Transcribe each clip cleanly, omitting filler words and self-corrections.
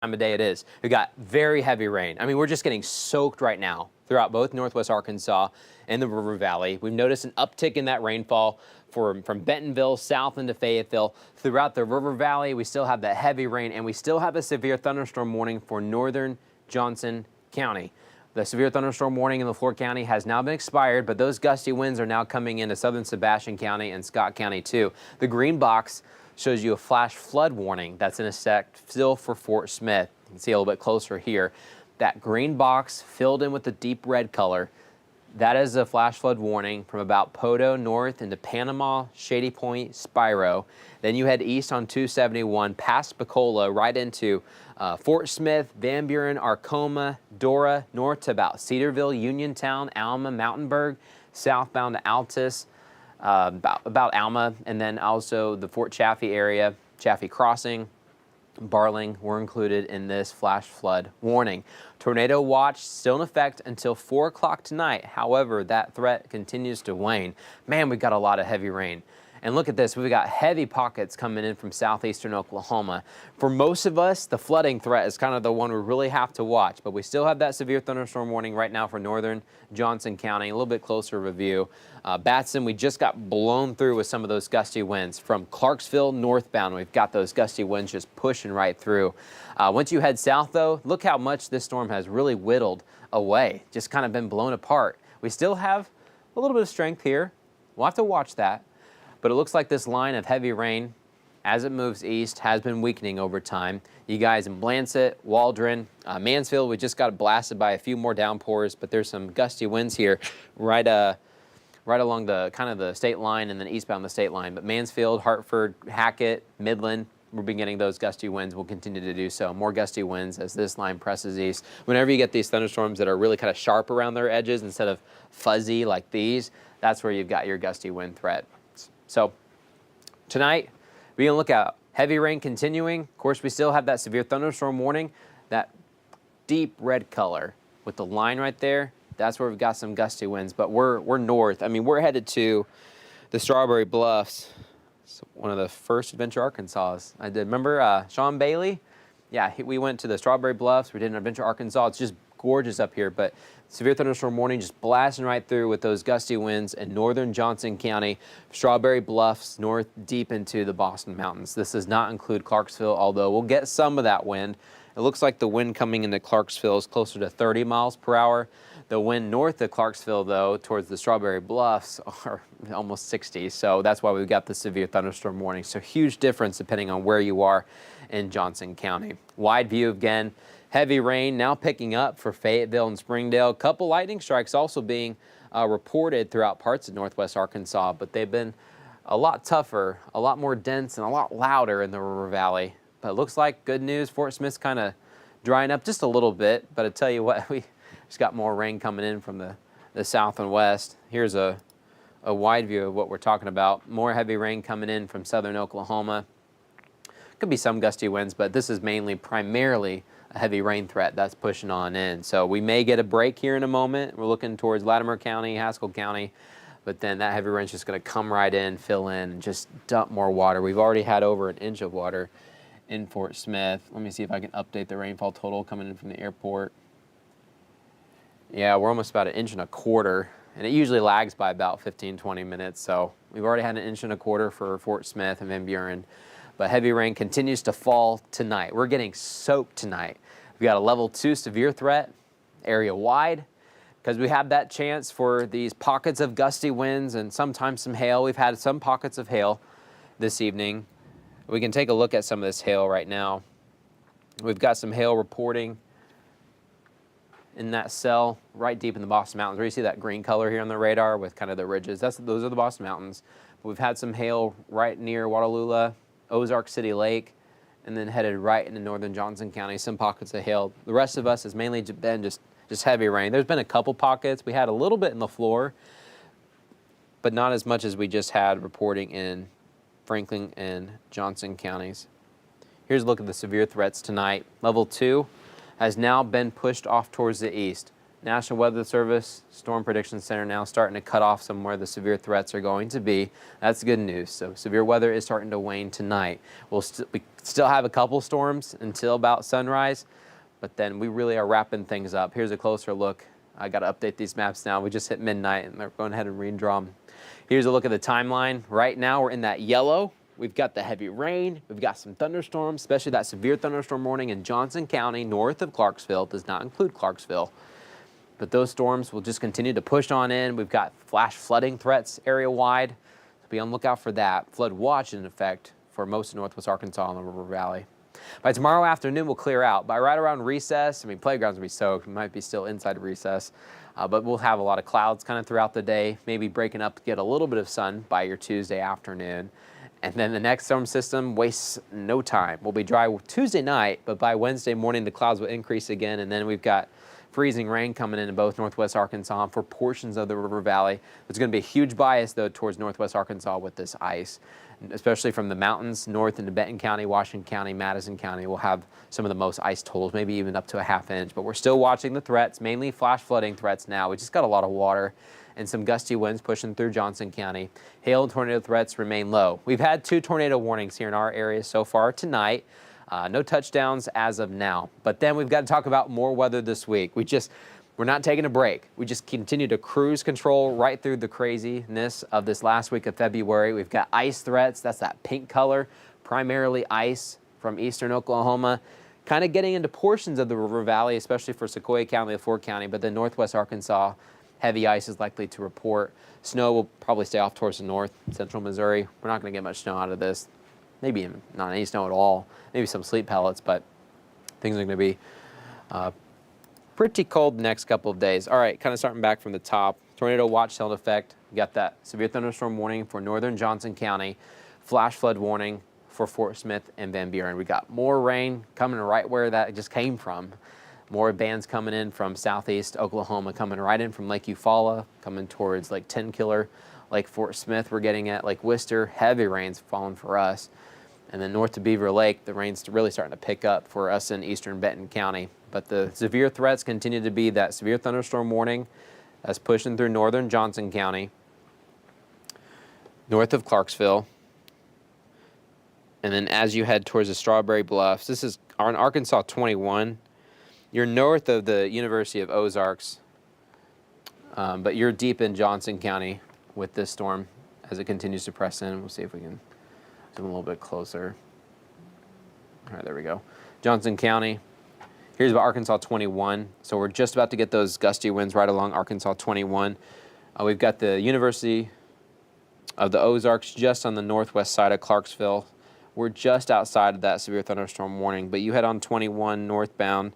time of day it is. We got very heavy rain. I mean, we're just getting soaked right now throughout both northwest Arkansas and the River Valley. We've noticed an uptick in that rainfall from Bentonville south into Fayetteville. Throughout the River Valley, we still have that heavy rain, and we still have a severe thunderstorm warning for northern Johnson County. The severe thunderstorm warning in LaFleur County has now been expired, but those gusty winds are now coming into southern Sebastian County and Scott County too. The green box shows you a flash flood warning that's in effect still for Fort Smith. You can see a little bit closer here. That green box filled in with the deep red color, that is a flash flood warning from about Podo north into Panama, Shady Point, Spiro. Then you head east on 271 past Bacola right into Fort Smith, Van Buren, Arcoma, Dora, north to about Cedarville, Uniontown, Alma, Mountainburg, southbound to Altus, about Alma, and then also the Fort Chaffee area, Chaffee Crossing, Barling were included in this flash flood warning. Tornado watch still in effect until 4 o'clock tonight. However, that threat continues to wane. Man, we've got a lot of heavy rain. And look at this, we've got heavy pockets coming in from southeastern Oklahoma. For most of us, the flooding threat is kind of the one we really have to watch, but we still have that severe thunderstorm warning right now for northern Johnson County. A little bit closer review. Batson, we just got blown through with some of those gusty winds. From Clarksville northbound, we've got those gusty winds just pushing right through. Once you head south, though, look how much this storm has really whittled away, just kind of been blown apart. We still have a little bit of strength here. We'll have to watch that. But it looks like this line of heavy rain, as it moves east, has been weakening over time. You guys in Blancett, Waldron, Mansfield, we just got blasted by a few more downpours, but there's some gusty winds here right along the kind of the state line and then eastbound the state line. But Mansfield, Hartford, Hackett, Midland, we're beginning those gusty winds. We'll continue to do so. More gusty winds as this line presses east. Whenever you get these thunderstorms that are really kind of sharp around their edges instead of fuzzy like these, that's where you've got your gusty wind threat. So tonight, we're going to look at heavy rain continuing. Of course, we still have that severe thunderstorm warning, that deep red color with the line right there. That's where we've got some gusty winds, but we're north. I mean, we're headed to the Strawberry Bluffs. It's one of the first Adventure Arkansas I did. Remember Sean Bailey? Yeah, we went to the Strawberry Bluffs. We did an Adventure Arkansas. It's just gorgeous up here, but severe thunderstorm warning just blasting right through with those gusty winds in northern Johnson County, Strawberry Bluffs, north deep into the Boston Mountains. This does not include Clarksville, although we'll get some of that wind. It looks like the wind coming into Clarksville is closer to 30 miles per hour. The wind north of Clarksville, though, towards the Strawberry Bluffs are almost 60, so that's why we've got the severe thunderstorm warning. So huge difference depending on where you are in Johnson County. Wide view again. Heavy rain now picking up for Fayetteville and Springdale. A couple lightning strikes also being reported throughout parts of northwest Arkansas, but they've been a lot tougher, a lot more dense, and a lot louder in the River Valley. But it looks like good news. Fort Smith's kind of drying up just a little bit, but I tell you what, we just got more rain coming in from the south and west. Here's a wide view of what we're talking about. More heavy rain coming in from southern Oklahoma. Could be some gusty winds, but this is primarily a heavy rain threat that's pushing on in. So we may get a break here in a moment. We're looking towards Latimer County, Haskell County, but then that heavy rain's just going to come right in, fill in, and just dump more water. We've already had over an inch of water in Fort Smith. Let me see if I can update the rainfall total coming in from the airport. Yeah, we're almost about 1.25 inches, and it usually lags by about 15-20 minutes. So we've already had 1.25 inches for Fort Smith and Van Buren. But heavy rain continues to fall tonight. We're getting soaked tonight. We've got a level 2 severe threat, area wide, because we have that chance for these pockets of gusty winds and sometimes some hail. We've had some pockets of hail this evening. We can take a look at some of this hail right now. We've got some hail reporting in that cell right deep in the Boston Mountains, where you see that green color here on the radar with kind of the ridges. Those are the Boston Mountains. But we've had some hail right near Watalula, Ozark City Lake, and then headed right into northern Johnson County, some pockets of hail. The rest of us has mainly been just heavy rain. There's been a couple pockets. We had a little bit in LaFleur, but not as much as we just had reporting in Franklin and Johnson counties. Here's a look at the severe threats tonight. Level 2 has now been pushed off towards the east. National Weather Service Storm Prediction Center now starting to cut off some where the severe threats are going to be. That's good news. So severe weather is starting to wane tonight. We Still have a couple storms until about sunrise, but then we really are wrapping things up. Here's a closer look. I got to update these maps now. We just hit midnight and they're going ahead and redraw them. Here's a look at the timeline. Right now we're in that yellow. We've got the heavy rain. We've got some thunderstorms, especially that severe thunderstorm warning in Johnson County, north of Clarksville. Does not include Clarksville. But those storms will just continue to push on in. We've got flash flooding threats area-wide. So be on the lookout for that. Flood watch in effect for most of northwest Arkansas and the River Valley. By tomorrow afternoon, we'll clear out. By right around recess, I mean, playgrounds will be soaked. We might be still inside recess. But we'll have a lot of clouds kind of throughout the day, maybe breaking up to get a little bit of sun by your Tuesday afternoon. And then the next storm system wastes no time. We'll be dry Tuesday night, but by Wednesday morning, the clouds will increase again. And then we've got freezing rain coming into both northwest Arkansas and for portions of the River Valley. There's going to be a huge bias, though, towards northwest Arkansas with this ice, especially from the mountains north into Benton County, Washington County, Madison County. We'll have some of the most ice totals, maybe even up to a ½ inch. But we're still watching the threats, mainly flash flooding threats now. We just got a lot of water and some gusty winds pushing through Johnson County. Hail and tornado threats remain low. We've had 2 tornado warnings here in our area so far tonight. No touchdowns as of now. But then we've got to talk about more weather this week. We're not taking a break. We just continue to cruise control right through the craziness of this last week of February. We've got ice threats. That's that pink color, primarily ice from eastern Oklahoma, kind of getting into portions of the River Valley, especially for Sequoia County and Ford County, but then northwest Arkansas, heavy ice is likely to report. Snow will probably stay off towards the north, central Missouri. We're not going to get much snow out of this. Maybe even not any snow at all. Maybe some sleet pellets, but things are going to be pretty cold the next couple of days. All right, kind of starting back from the top. Tornado watch still in effect. We got that severe thunderstorm warning for northern Johnson County, flash flood warning for Fort Smith and Van Buren. We got more rain coming right where that just came from. More bands coming in from southeast Oklahoma, coming right in from Lake Eufaula, coming towards Lake Tenkiller, Lake Fort Smith we're getting at, Lake Wister. Heavy rains falling for us. And then north to Beaver Lake, the rain's really starting to pick up for us in eastern Benton County. But the severe threats continue to be that severe thunderstorm warning that's pushing through northern Johnson County, north of Clarksville. And then as you head towards the Strawberry Bluffs, this is on Arkansas 21. You're north of the University of Ozarks, but you're deep in Johnson County with this storm as it continues to press in. We'll see if we can zoom a little bit closer. All right, there we go. Johnson County. Here's about Arkansas 21. So we're just about to get those gusty winds right along Arkansas 21. We've got the University of the Ozarks just on the northwest side of Clarksville. We're just outside of that severe thunderstorm warning, but you head on 21 northbound.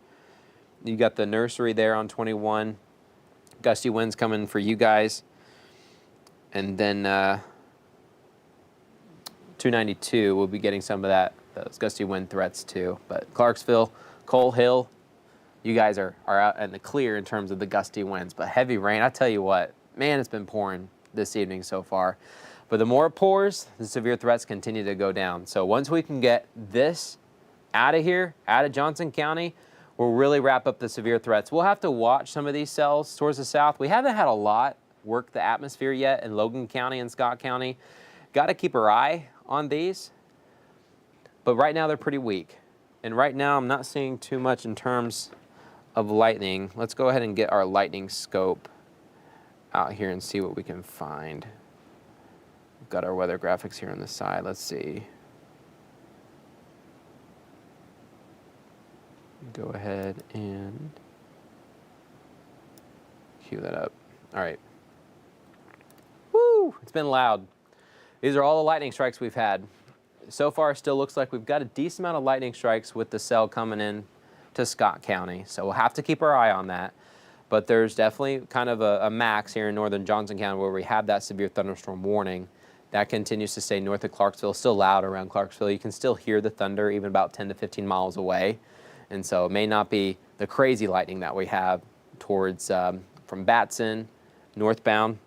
You got the nursery there on 21. Gusty winds coming for you guys. And then 292, we'll be getting some of those gusty wind threats too. But Clarksville, Coal Hill, you guys are out in the clear in terms of the gusty winds. But heavy rain, I tell you what, man, it's been pouring this evening so far. But the more it pours, the severe threats continue to go down. So once we can get this out of here, out of Johnson County, we'll really wrap up the severe threats. We'll have to watch some of these cells towards the south. We haven't had a lot work the atmosphere yet in Logan County and Scott County. Got to keep our eye on these. But right now they're pretty weak. And right now I'm not seeing too much in terms of lightning. Let's go ahead and get our lightning scope out here and see what we can find. We've got our weather graphics here on the side. Let's see. Go ahead and cue that up. All right. Woo! It's been loud. These are all the lightning strikes we've had. So far, it still looks like we've got a decent amount of lightning strikes with the cell coming in to Scott County. So we'll have to keep our eye on that. But there's definitely kind of a max here in northern Johnson County where we have that severe thunderstorm warning. That continues to stay north of Clarksville, still loud around Clarksville. You can still hear the thunder even about 10 to 15 miles away. And so it may not be the crazy lightning that we have towards from Batson, northbound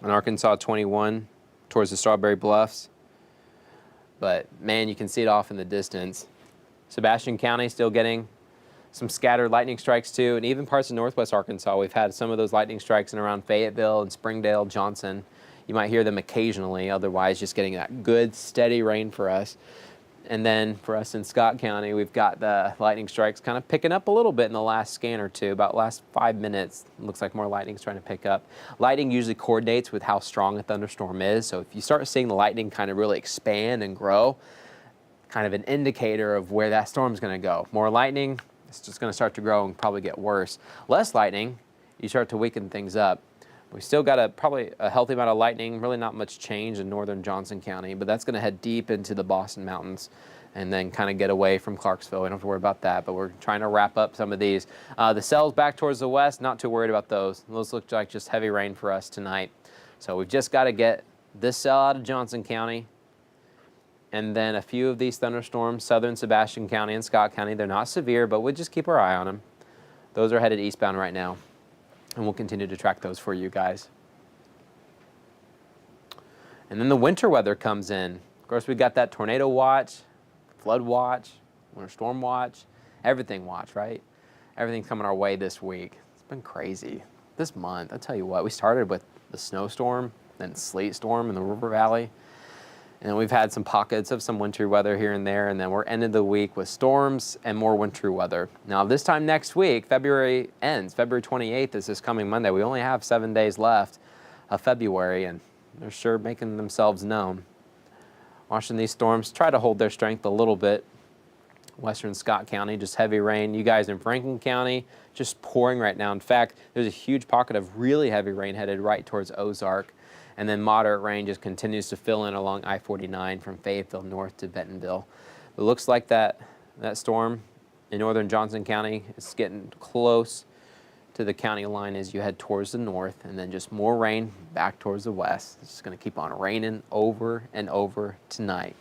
on Arkansas 21, towards the Strawberry Bluffs. But man, you can see it off in the distance. Sebastian County still getting some scattered lightning strikes too, and even parts of northwest Arkansas. We've had some of those lightning strikes in around Fayetteville and Springdale, Johnson. You might hear them occasionally, otherwise just getting that good steady rain for us. And then for us in Scott County, we've got the lightning strikes kind of picking up a little bit in the last scan or two, about last 5 minutes. It looks like more lightning's trying to pick up. Lightning usually coordinates with how strong a thunderstorm is. So if you start seeing the lightning kind of really expand and grow, kind of an indicator of where that storm's going to go. More lightning, it's just going to start to grow and probably get worse. Less lightning, you start to weaken things up. We still got probably a healthy amount of lightning, really not much change in northern Johnson County, but that's going to head deep into the Boston Mountains and then kind of get away from Clarksville. We don't have to worry about that, but we're trying to wrap up some of these. The cells back towards the west, not too worried about those. Those look like just heavy rain for us tonight. So we've just got to get this cell out of Johnson County, and then a few of these thunderstorms, southern Sebastian County and Scott County. They're not severe, but we'll just keep our eye on them. Those are headed eastbound right now, and we'll continue to track those for you guys. And then the winter weather comes in. Of course, we got that tornado watch, flood watch, winter storm watch, everything watch, right? Everything's coming our way this week. It's been crazy. This month, I'll tell you what, we started with the snowstorm, then sleet storm in the River Valley. And we've had some pockets of some wintry weather here and there, and then we're ending the week with storms and more wintry weather. Now, this time next week, February ends. February 28th is this coming Monday. We only have 7 days left of February, and they're sure making themselves known. Watching these storms try to hold their strength a little bit. Western Scott County, just heavy rain. You guys in Franklin County, just pouring right now. In fact, there's a huge pocket of really heavy rain headed right towards Ozark. And then moderate rain just continues to fill in along I-49 from Fayetteville north to Bentonville. It looks like that storm in northern Johnson County is getting close to the county line as you head towards the north, and then just more rain back towards the west. It's just going to keep on raining over and over tonight.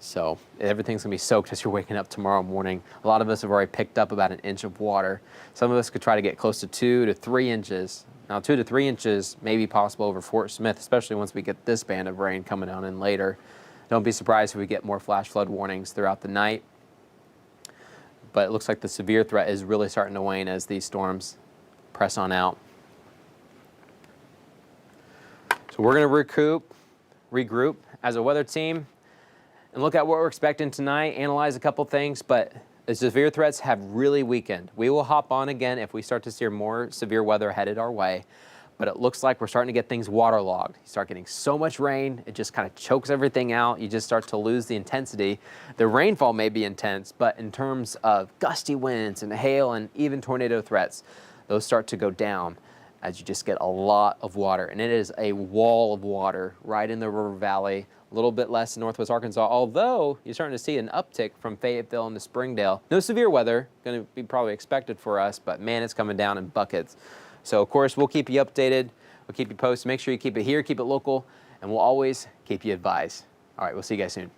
So everything's going to be soaked as you're waking up tomorrow morning. A lot of us have already picked up about 1 inch of water. Some of us could try to get close to 2 to 3 inches. Now, 2 to 3 inches may be possible over Fort Smith, especially once we get this band of rain coming down in later. Don't be surprised if we get more flash flood warnings throughout the night. But it looks like the severe threat is really starting to wane as these storms press on out. So we're going to regroup as a weather team and look at what we're expecting tonight, analyze a couple things, but the severe threats have really weakened. We will hop on again if we start to see more severe weather headed our way, but it looks like we're starting to get things waterlogged. You start getting so much rain, it just kind of chokes everything out. You just start to lose the intensity. The rainfall may be intense, but in terms of gusty winds and hail and even tornado threats, those start to go down as you just get a lot of water. And it is a wall of water right in the River Valley, a little bit less in northwest Arkansas, although you're starting to see an uptick from Fayetteville into Springdale. No severe weather, going to be probably expected for us, but man, it's coming down in buckets. So of course, we'll keep you updated. We'll keep you posted. Make sure you keep it here, keep it local, and we'll always keep you advised. All right, we'll see you guys soon.